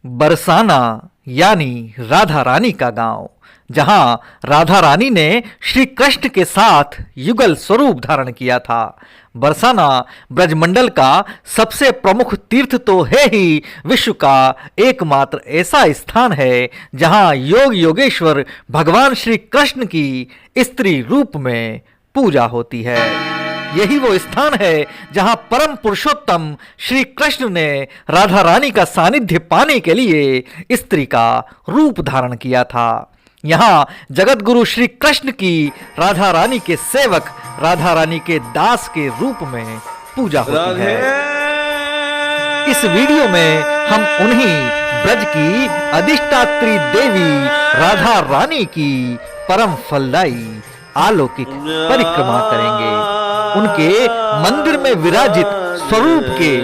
बरसाना यानी राधा रानी का गांव, जहां राधा रानी ने श्री कृष्ण के साथ युगल स्वरूप धारण किया था। बरसाना ब्रजमंडल का सबसे प्रमुख तीर्थ तो है ही, विश्व का एकमात्र ऐसा स्थान है जहां योग योगेश्वर भगवान श्री कृष्ण की स्त्री रूप में पूजा होती है। यही वो स्थान है जहां परम पुरुषोत्तम श्री कृष्ण ने राधा रानी का सानिध्य पाने के लिए स्त्री का रूप धारण किया था। यहाँ जगत गुरु श्री कृष्ण की राधा रानी के सेवक, राधा रानी के दास के रूप में पूजा होती है। इस वीडियो में हम उन्हीं ब्रज की अधिष्ठात्री देवी राधा रानी की परम फलदायी अलौकिक परिक्रमा करेंगे। उनके मंदिर में विराजित स्वरूप के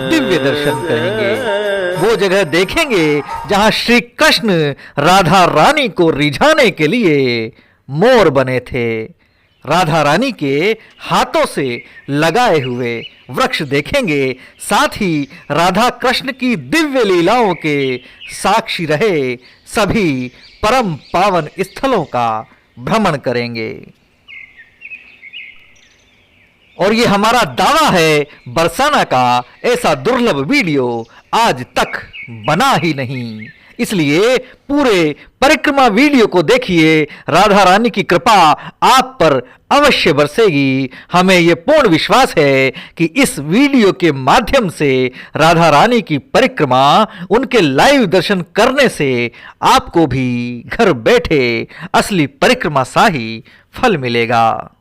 दिव्य दर्शन करेंगे। वो जगह देखेंगे जहां श्री कृष्ण राधा रानी को रिझाने के लिए मोर बने थे। राधा रानी के हाथों से लगाए हुए वृक्ष देखेंगे, साथ ही राधा कृष्ण की दिव्य लीलाओं के साक्षी रहे सभी परम पावन स्थलों का भ्रमण करेंगे। और ये हमारा दावा है, बरसाना का ऐसा दुर्लभ वीडियो आज तक बना ही नहीं। इसलिए पूरे परिक्रमा वीडियो को देखिए। राधा रानी की कृपा आप पर अवश्य बरसेगी। हमें यह पूर्ण विश्वास है कि इस वीडियो के माध्यम से राधा रानी की परिक्रमा, उनके लाइव दर्शन करने से आपको भी घर बैठे असली परिक्रमा सा ही फल मिलेगा।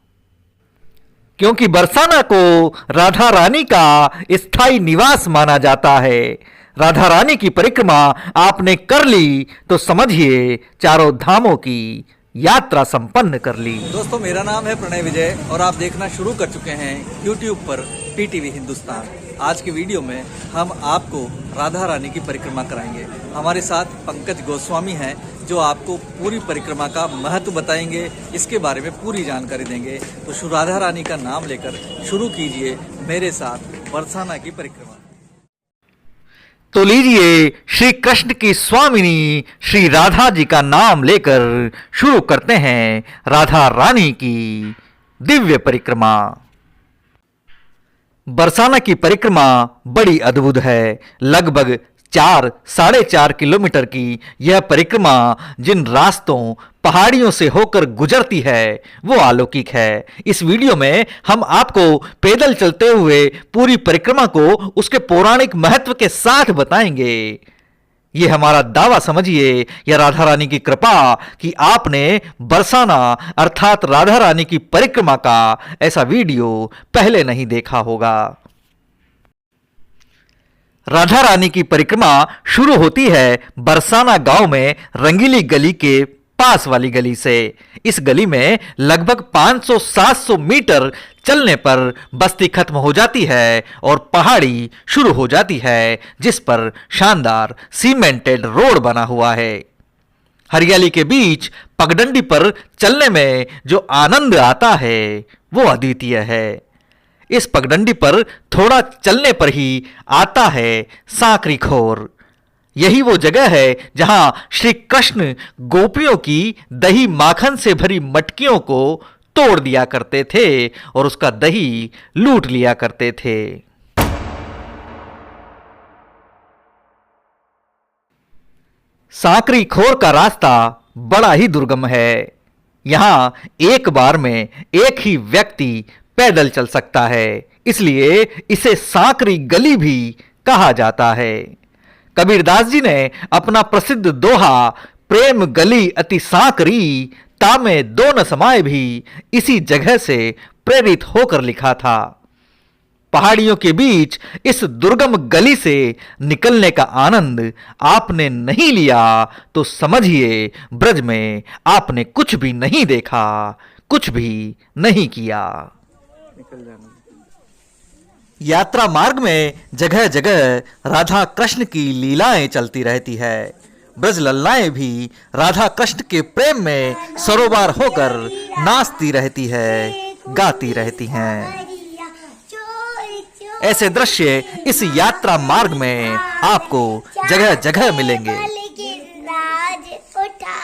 क्योंकि बरसाना को राधा रानी का स्थायी निवास माना जाता है। राधा रानी की परिक्रमा आपने कर ली तो समझिए चारों धामों की यात्रा संपन्न कर ली। दोस्तों, मेरा नाम है प्रणय विजय और आप देखना शुरू कर चुके हैं YouTube पर PTV हिंदुस्तान। आज की वीडियो में हम आपको राधा रानी की परिक्रमा कराएंगे। हमारे साथ पंकज गोस्वामी हैं जो आपको पूरी परिक्रमा का महत्व बताएंगे, इसके बारे में पूरी जानकारी देंगे। तो श्री राधा रानी का नाम लेकर शुरू कीजिए मेरे साथ बरसाना की परिक्रमा। तो लीजिए श्री कृष्ण की स्वामिनी श्री राधा जी का नाम लेकर शुरू करते हैं राधा रानी की दिव्य परिक्रमा। बरसाना की परिक्रमा बड़ी अद्भुत है। लगभग 4-4.5 किलोमीटर की यह परिक्रमा जिन रास्तों पहाड़ियों से होकर गुजरती है वो अलौकिक है। इस वीडियो में हम आपको पैदल चलते हुए पूरी परिक्रमा को उसके पौराणिक महत्व के साथ बताएंगे। ये हमारा दावा समझिए या राधा रानी की कृपा कि आपने बरसाना अर्थात राधा रानी की परिक्रमा का ऐसा वीडियो पहले नहीं देखा होगा। राधा रानी की परिक्रमा शुरू होती है बरसाना गांव में रंगीली गली के पास वाली गली से। इस गली में लगभग 500-700 मीटर चलने पर बस्ती खत्म हो जाती है और पहाड़ी शुरू हो जाती है, जिस पर शानदार सीमेंटेड रोड बना हुआ है। हरियाली के बीच पगडंडी पर चलने में जो आनंद आता है वो अद्वितीय है। इस पगडंडी पर थोड़ा चलने पर ही आता है सांकरी खोर। यही वो जगह है जहां श्री कृष्ण गोपियों की दही माखन से भरी मटकियों को तोड़ दिया करते थे और उसका दही लूट लिया करते थे। सांकरी खोर का रास्ता बड़ा ही दुर्गम है। यहां एक बार में एक ही व्यक्ति पैदल चल सकता है, इसलिए इसे सांकरी गली भी कहा जाता है। कबीरदास जी ने अपना प्रसिद्ध दोहा प्रेम गली अति सांकरी तामे दो न समाये भी इसी जगह से प्रेरित होकर लिखा था। पहाड़ियों के बीच इस दुर्गम गली से निकलने का आनंद आपने नहीं लिया तो समझिए ब्रज में आपने कुछ भी नहीं देखा, कुछ भी नहीं किया। यात्रा मार्ग में जगह जगह राधा कृष्ण की लीलाएं चलती रहती है। ब्रज लल्लाएं भी राधा कृष्ण के प्रेम में सरोबार होकर नाचती रहती है, गाती रहती हैं। ऐसे दृश्य इस यात्रा मार्ग में आपको जगह जगह मिलेंगे। राज उठा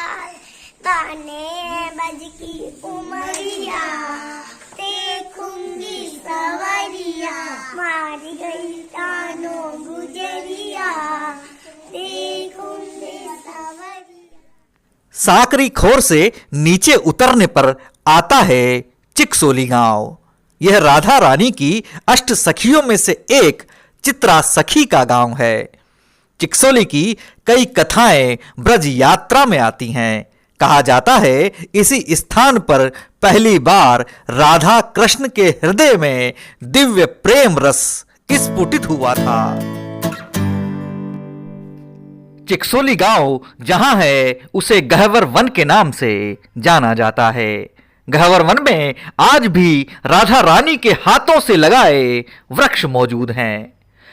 गाने बज की उमरिया देखूंगी सवरिया मार गई तानो गुजरिया देखूंगी सवरिया। साकरी खोर से नीचे उतरने पर आता है चिकसोली गांव। यह राधा रानी की अष्ट सखियों में से एक चित्रा सखी का गांव है। चिकसोली की कई कथाएं ब्रज यात्रा में आती हैं। कहा जाता है इसी स्थान पर पहली बार राधा कृष्ण के हृदय में दिव्य प्रेम रस स्फुटित हुआ था। चिकसोली गांव जहां है उसे गहवर वन के नाम से जाना जाता है। गहवर वन में आज भी राधा रानी के हाथों से लगाए वृक्ष मौजूद हैं।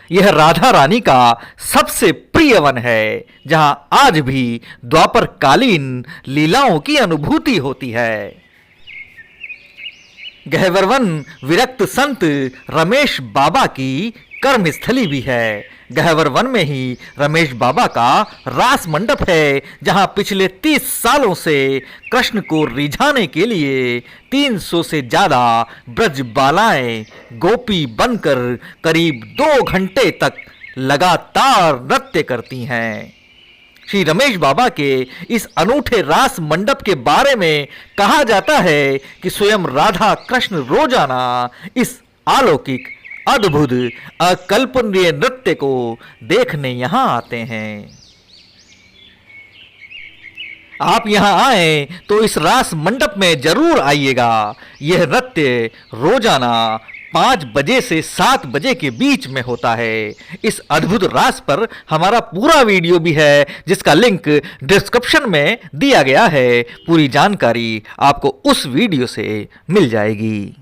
यह राधा रानी का सबसे प्रिय वन है जहां आज भी द्वापर कालीन लीलाओं की अनुभूति होती है। गहवर वन विरक्त संत रमेश बाबा की कर्मस्थली भी है। गहवर वन में ही रमेश बाबा का रास मंडप है जहां पिछले 30 सालों से कृष्ण को रिझाने के लिए 300 से ज्यादा ब्रज बालाएं गोपी बनकर करीब 2 घंटे तक लगातार नृत्य करती हैं। श्री रमेश बाबा के इस अनूठे रास मंडप के बारे में कहा जाता है कि स्वयं राधा कृष्ण रोजाना इस अलौकिक अद्भुत अकल्पनीय नृत्य को देखने यहां आते हैं। आप यहां आए तो इस रास मंडप में जरूर आइएगा। यह नृत्य रोजाना 5 बजे से 7 बजे के बीच में होता है। इस अद्भुत रास पर हमारा पूरा वीडियो भी है जिसका लिंक डिस्क्रिप्शन में दिया गया है। पूरी जानकारी आपको उस वीडियो से मिल जाएगी।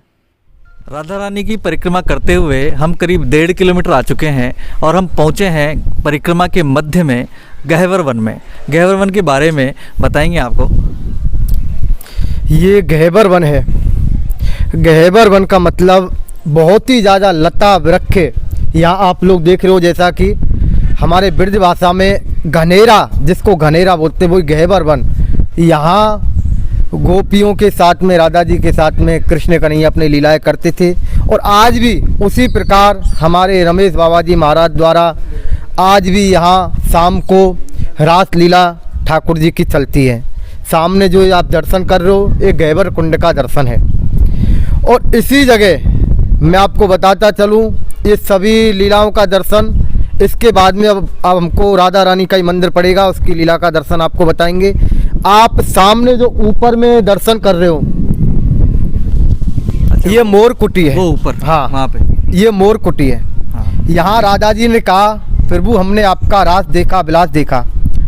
राधा रानी की परिक्रमा करते हुए हम करीब 1.5 किलोमीटर आ चुके हैं और हम पहुंचे हैं परिक्रमा के मध्य में गहवर वन में। गहवर वन के बारे में बताएंगे आपको। ये गहवर वन है। गहवर वन का मतलब बहुत ही ज़्यादा लता वृक्ष। यहाँ आप लोग देख रहे हो जैसा कि हमारे ब्रज भाषा में घनेरा, जिसको घनेरा बोलते हैं, वो गहवर वन। यहाँ गोपियों के साथ में, राधा जी के साथ में कृष्ण कन्हैया अपनी लीलाएं करते थे। और आज भी उसी प्रकार हमारे रमेश बाबा जी महाराज द्वारा आज भी यहाँ शाम को रास लीला ठाकुर जी की चलती है। सामने जो आप दर्शन कर रहे हो ये गहवर कुंड का दर्शन है। और इसी जगह मैं आपको बताता चलूँ ये सभी लीलाओं का दर्शन इसके बाद में अब हमको राधा रानी का ही मंदिर पड़ेगा, उसकी लीला का दर्शन आपको बताएंगे। आप सामने जो ऊपर में दर्शन कर रहे हो ये मोर कुटी है। वो ऊपर, हाँ वहाँ पे ये मोर कुटी है। हाँ। यहाँ राधा जी ने कहा, प्रभु हमने आपका रास देखा, विलास देखा,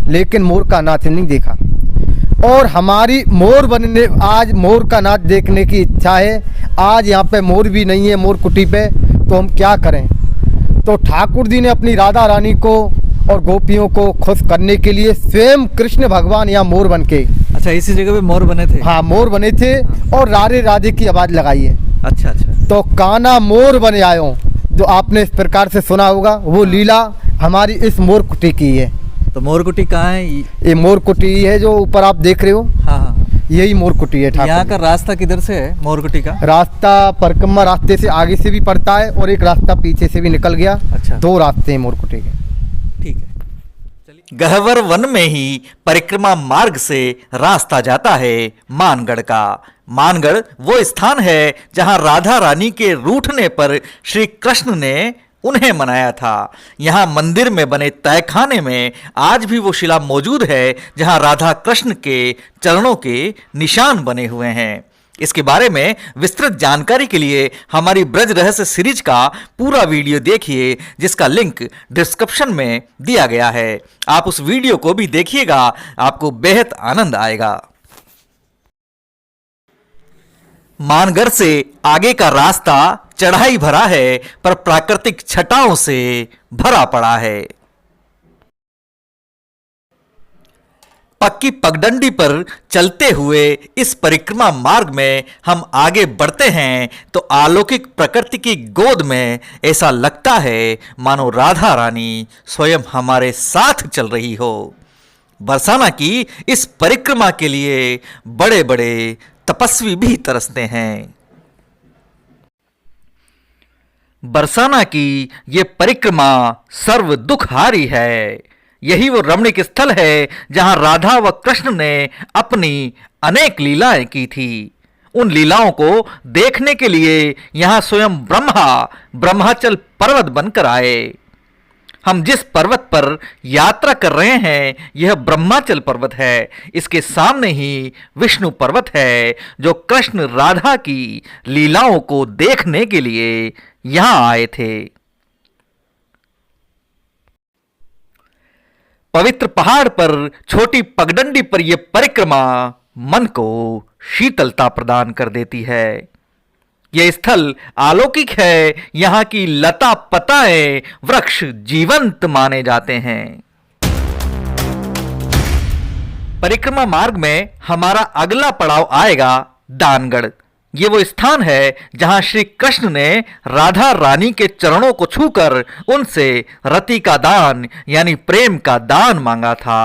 लेकिन मोर का नाच नहीं देखा। और हमारी मोर बनने, आज मोर का नाच देखने की इच्छा है। आज यहाँ पे मोर भी नहीं है मोर कुटी पे, तो हम क्या करें। तो ठाकुर जी ने अपनी राधा रानी को और गोपियों को खुश करने के लिए स्वयं कृष्ण भगवान यहाँ मोर बन के, अच्छा इसी जगह पे मोर बने थे। हाँ मोर बने थे और राधे राधे की आवाज़ लगाई है। अच्छा अच्छा। तो काना मोर बने आयो, जो आपने इस प्रकार से सुना होगा, वो लीला हमारी इस मोर कुटी की है। तो मोर कुटी कहाँ है? ये मोर कुटी है जो ऊपर आप देख रहे हो। हाँ हाँ, यही मोर कुटी है। यहाँ का रास्ता किधर से है मोर कुटी का? रास्ता परिक्रमा रास्ते से आगे से भी पड़ता है और एक रास्ता पीछे से भी निकल गया। अच्छा। 2 रास्ते हैं मोर कुटी के। ठीक है। गहवर वन में ही परिक्रमा मार्ग से रास्ता जाता है मानगढ़ का। मानगढ़ वो स्थान है जहां राधा रानी के रूठने पर श्री कृष्ण ने उन्हें मनाया था। यहाँ मंदिर में बने तहखाने में आज भी वो शिला मौजूद है जहाँ राधा कृष्ण के चरणों के निशान बने हुए हैं। इसके बारे में विस्तृत जानकारी के लिए हमारी ब्रज रहस्य सीरीज का पूरा वीडियो देखिए जिसका लिंक डिस्क्रिप्शन में दिया गया है। आप उस वीडियो को भी देखिएगा, आपको बेहद आनंद आएगा। मानगढ़ से आगे का रास्ता चढ़ाई भरा है पर प्राकृतिक छटाओं से भरा पड़ा है। पक्की पगडंडी पर चलते हुए इस परिक्रमा मार्ग में हम आगे बढ़ते हैं तो अलौकिक प्रकृति की गोद में ऐसा लगता है मानो राधा रानी स्वयं हमारे साथ चल रही हो। बरसाना की इस परिक्रमा के लिए बड़े बड़े तपस्वी भी तरसते हैं। बरसाना की ये परिक्रमा सर्व दुखहारी है। यही वो रमणीक स्थल है जहां राधा व कृष्ण ने अपनी अनेक लीलाएं की थी। उन लीलाओं को देखने के लिए यहां स्वयं ब्रह्मा ब्रह्माचल पर्वत बनकर आए। हम जिस पर्वत पर यात्रा कर रहे हैं यह ब्रह्माचल पर्वत है। इसके सामने ही विष्णु पर्वत है जो कृष्ण राधा की लीलाओं को देखने के लिए यहां आए थे। पवित्र पहाड़ पर छोटी पगडंडी पर यह परिक्रमा मन को शीतलता प्रदान कर देती है। यह स्थल अलौकिक है। यहां की लता पताएं वृक्ष जीवंत माने जाते हैं। परिक्रमा मार्ग में हमारा अगला पड़ाव आएगा दानगढ़। ये वो स्थान है जहां श्री कृष्ण ने राधा रानी के चरणों को छूकर उनसे रति का दान यानी प्रेम का दान मांगा था।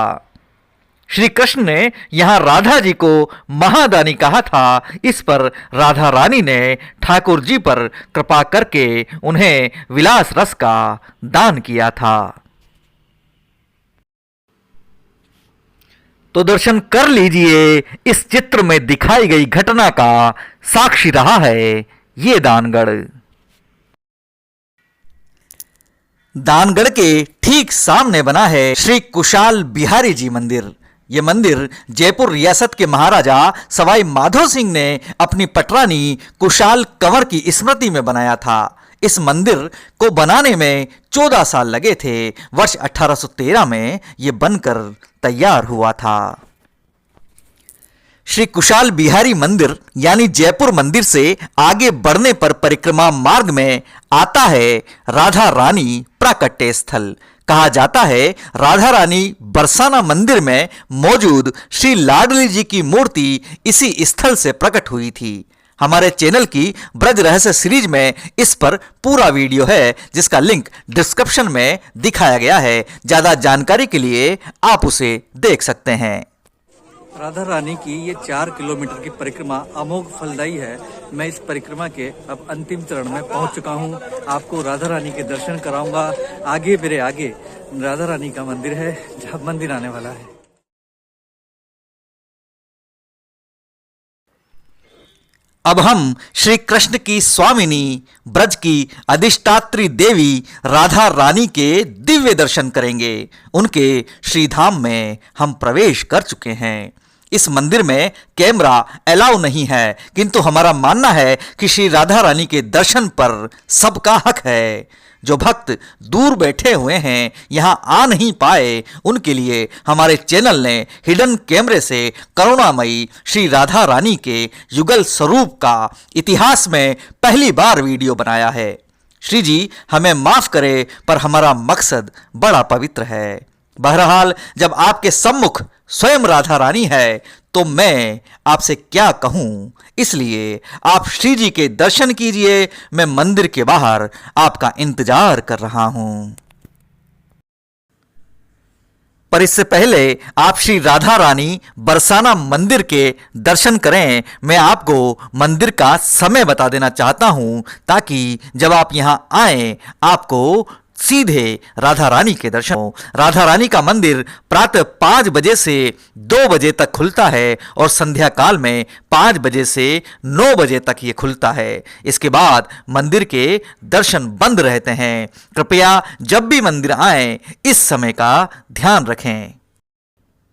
श्री कृष्ण ने यहां राधा जी को महादानी कहा था। इस पर राधा रानी ने ठाकुर जी पर कृपा करके उन्हें विलास रस का दान किया था। तो दर्शन कर लीजिए। इस चित्र में दिखाई गई घटना का साक्षी रहा है ये दानगढ़। दानगढ़ के ठीक सामने बना है श्री कुशाल बिहारी जी मंदिर। ये मंदिर जयपुर रियासत के महाराजा सवाई माधो सिंह ने अपनी पटरानी कुशाल कंवर की स्मृति में बनाया था। इस मंदिर को बनाने में 14 साल लगे थे। वर्ष 1813 में ये बनकर तैयार हुआ था। श्री कुशाल बिहारी मंदिर यानी जयपुर मंदिर से आगे बढ़ने पर परिक्रमा मार्ग में आता है राधा रानी प्राकट्य स्थल। कहा जाता है राधा रानी बरसाना मंदिर में मौजूद श्री लाडली जी की मूर्ति इसी स्थल से प्रकट हुई थी। हमारे चैनल की ब्रज रहस्य सीरीज में इस पर पूरा वीडियो है जिसका लिंक डिस्क्रिप्शन में दिखाया गया है। ज्यादा जानकारी के लिए आप उसे देख सकते हैं। राधा रानी की ये 4 किलोमीटर की परिक्रमा अमोघ फलदायी है। मैं इस परिक्रमा के अब अंतिम चरण में पहुंच चुका हूं। आपको राधा रानी के दर्शन कराऊंगा। आगे मेरे आगे राधा रानी का मंदिर है जहां मंदिर आने वाला है। अब हम श्री कृष्ण की स्वामिनी ब्रज की अधिष्ठात्री देवी राधा रानी के दिव्य दर्शन करेंगे। उनके श्रीधाम में हम प्रवेश कर चुके हैं। इस मंदिर में कैमरा अलाउ नहीं है, किंतु हमारा मानना है कि श्री राधा रानी के दर्शन पर सबका हक है। जो भक्त दूर बैठे हुए हैं यहाँ आ नहीं पाए उनके लिए हमारे चैनल ने हिडन कैमरे से करुणामयी श्री राधा रानी के युगल स्वरूप का इतिहास में पहली बार वीडियो बनाया है। श्री जी हमें माफ करें पर हमारा मकसद बड़ा पवित्र है। बहरहाल जब आपके सम्मुख स्वयं राधा रानी है तो मैं आपसे क्या कहूं, इसलिए आप श्री जी के दर्शन कीजिए। मैं मंदिर के बाहर आपका इंतजार कर रहा हूं। पर इससे पहले आप श्री राधा रानी बरसाना मंदिर के दर्शन करें। मैं आपको मंदिर का समय बता देना चाहता हूं ताकि जब आप यहां आए आपको सीधे राधा रानी के दर्शन हो। राधा रानी का मंदिर प्रातः 5 बजे से 2 बजे तक खुलता है और संध्या काल में 5 बजे से 9 बजे तक ये खुलता है। इसके बाद मंदिर के दर्शन बंद रहते हैं। कृपया जब भी मंदिर आए इस समय का ध्यान रखें।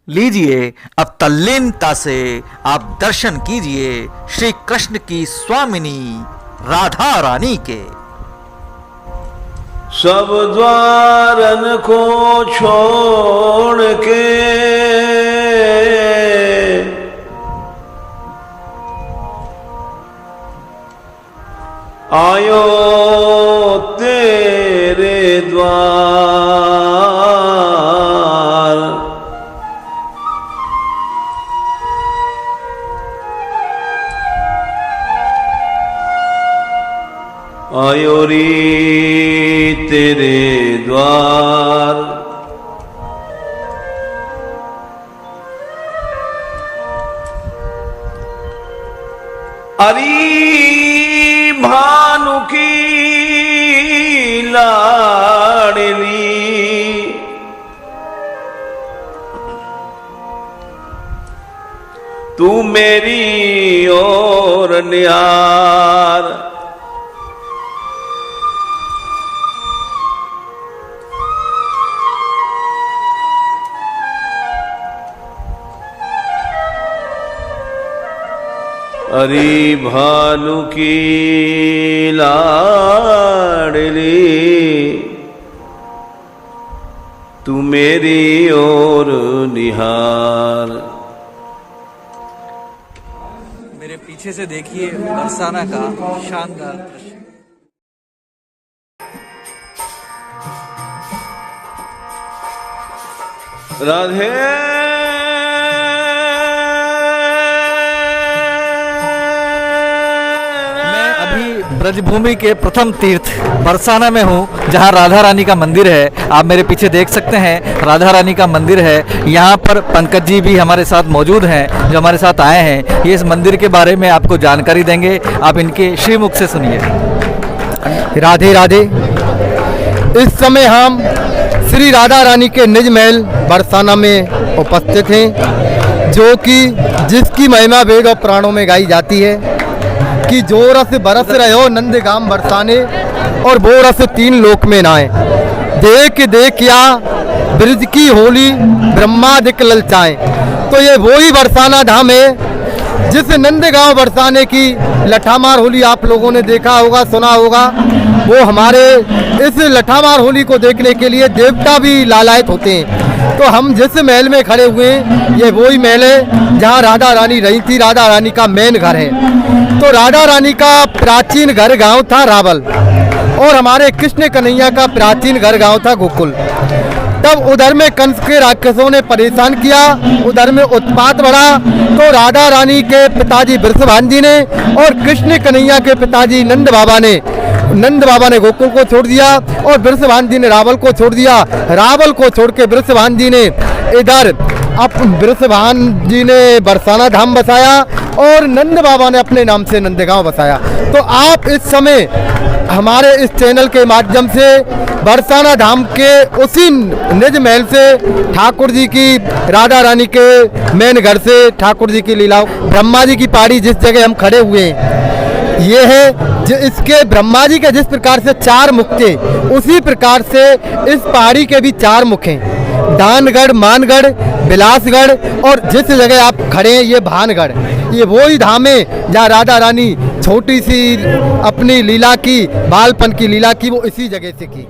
लीजिए अब तल्लीनता से आप दर्शन कीजिए श्री कृष्ण की स्वामिनी राधा रानी के। सब द्वारन को छोड़ के आयो तेरे द्वार। डोली तेरे द्वार। अरी भानु की लाडली तू मेरी ओर निहार। अरी भानु की लाडली तू मेरी ओर निहार। मेरे पीछे से देखिए बरसाना का शानदार दृश्य। राधे मैं अभी ब्रजभूमि के प्रथम तीर्थ बरसाना में हूँ, जहाँ राधा रानी का मंदिर है। आप मेरे पीछे देख सकते हैं राधा रानी का मंदिर है। यहाँ पर पंकज जी भी हमारे साथ मौजूद हैं, जो हमारे साथ आए हैं। ये इस मंदिर के बारे में आपको जानकारी देंगे, आप इनके श्रीमुख से सुनिए। राधे राधे। इस समय हम श्री राधा रानी के निज महल बरसाना में उपस्थित हैं, जो कि जिसकी महिमा वेद और पुराणों में गाई जाती है कि जो रस बरस रहो नंदगाम बरसाने और वो रस तीन लोक में नाए। देख देख या ब्रज की होली ब्रह्मादिक ललचाए। तो ये वही बरसाना धाम है जिस नंदगांव बरसाने की लठामार होली आप लोगों ने देखा होगा, सुना होगा। वो हमारे इस लठामार होली को देखने के लिए देवता भी लालायित होते हैं। तो हम जिस महल में खड़े हुए हैं, ये वही महल है जहाँ राधा रानी रही थी। राधा रानी का मेन घर है। तो राधा रानी का प्राचीन घर गांव था रावल, और हमारे कृष्ण कन्हैया का प्राचीन घर गांव था गोकुल। तब उधर में कंस के राक्षसों ने परेशान किया, उधर में उत्पात बढ़ा। तो राधा रानी के पिताजी वृषभान जी ने और कृष्ण कन्हैया के पिताजी नंद बाबा ने गोकुल को छोड़ दिया, और वृषभान जी ने रावल को छोड़ दिया। रावल को छोड़ के वृषभान जी ने इधर वृषभान जी ने बरसाना धाम बसाया, और नंद बाबा ने अपने नाम से नंदगांव बसाया। तो आप इस समय हमारे इस चैनल के माध्यम से बरसाना धाम के उसी निज महल से ठाकुर जी की, राधा रानी के मेन घर से ठाकुर जी की लीला, ब्रह्मा जी की पहाड़ी जिस जगह हम खड़े हुए हैं, ये है इसके ब्रह्मा जी के जिस प्रकार से चार मुख थे, उसी प्रकार से इस पहाड़ी के भी चार मुख हैं। दानगढ़, मानगढ़, बिलासगढ़, और जिस जगह आप खड़े हैं ये भानगढ़। ये वही धाम है जहाँ राधा रानी छोटी सी अपनी लीला की, बालपन की लीला की, वो इसी जगह से की।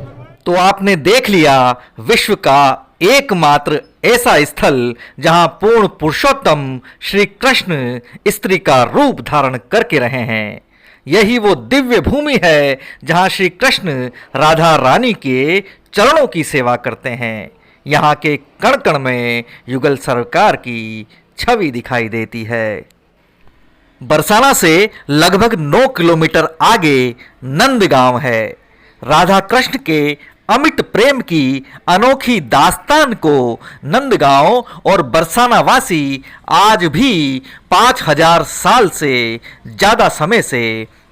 तो आपने देख लिया विश्व का एकमात्र ऐसा स्थल जहां पूर्ण पुरुषोत्तम श्री कृष्ण स्त्री का रूप धारण करके रहे हैं। यही वो दिव्य भूमि है जहां श्री कृष्ण राधा रानी के चरणों की सेवा करते हैं। यहाँ के कण कण में युगल सरकार की छवि दिखाई देती है। बरसाना से लगभग 9 किलोमीटर आगे नंदगांव है। राधा कृष्ण के अमिट प्रेम की अनोखी दास्तान को नंदगांव और बरसाना वासी आज भी 5000 साल से ज़्यादा समय से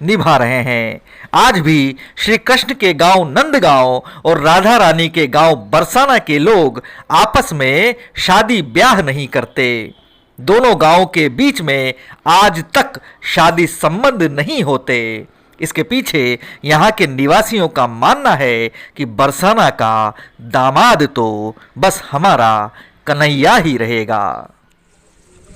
निभा रहे हैं। आज भी श्री कृष्ण के गांव नंदगांव और राधा रानी के गांव बरसाना के लोग आपस में शादी ब्याह नहीं करते। दोनों गांवों के बीच में आज तक शादी संबंध नहीं होते। इसके पीछे यहाँ के निवासियों का मानना है कि बरसाना का दामाद तो बस हमारा कन्हैया ही रहेगा।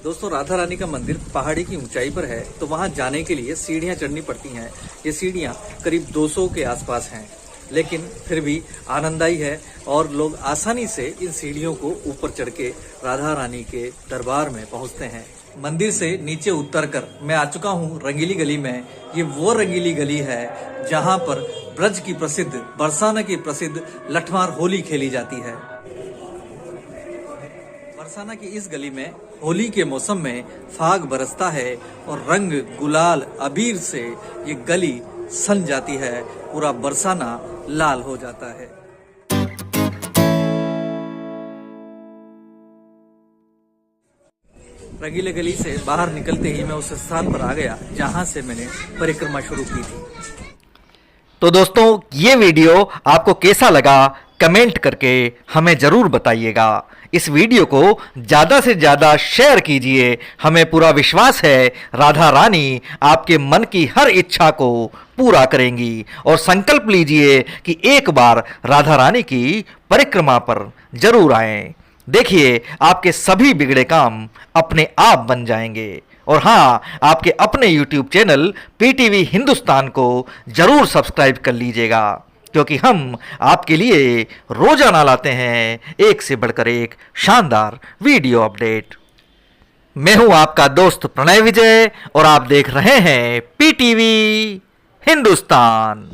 दोस्तों, राधा रानी का मंदिर पहाड़ी की ऊंचाई पर है, तो वहां जाने के लिए सीढ़ियां चढ़नी पड़ती हैं। ये सीढ़ियां करीब 200 के आसपास हैं, लेकिन फिर भी आनंददायी है और लोग आसानी से इन सीढ़ियों को ऊपर चढ़ के राधा रानी के दरबार में पहुंचते हैं। मंदिर से नीचे उतरकर मैं आ चुका हूं रंगीली गली में। ये वो रंगीली गली है जहां पर ब्रज की प्रसिद्ध, बरसाना की प्रसिद्ध लठमार होली खेली जाती है। बरसाना की इस गली में होली के मौसम में फाग बरसता है और रंग, गुलाल, अबीर से ये गली सन जाती है। पूरा बरसाना लाल हो जाता है। रंगीले गली से बाहर निकलते ही मैं उस स्थान पर आ गया जहां से मैंने परिक्रमा शुरू की थी। तो दोस्तों, ये वीडियो आपको कैसा लगा कमेंट करके हमें जरूर बताइएगा। इस वीडियो को ज़्यादा से ज़्यादा शेयर कीजिए। हमें पूरा विश्वास है राधा रानी आपके मन की हर इच्छा को पूरा करेंगी। और संकल्प लीजिए कि एक बार राधा रानी की परिक्रमा पर जरूर आएं। देखिए, आपके सभी बिगड़े काम अपने आप बन जाएंगे। और हाँ, आपके अपने YouTube चैनल PTV हिंदुस्तान को जरूर सब्सक्राइब कर लीजिएगा, क्योंकि हम आपके लिए रोजाना लाते हैं एक से बढ़कर एक शानदार वीडियो अपडेट। मैं हूं आपका दोस्त प्रणय विजय और आप देख रहे हैं PTV हिंदुस्तान।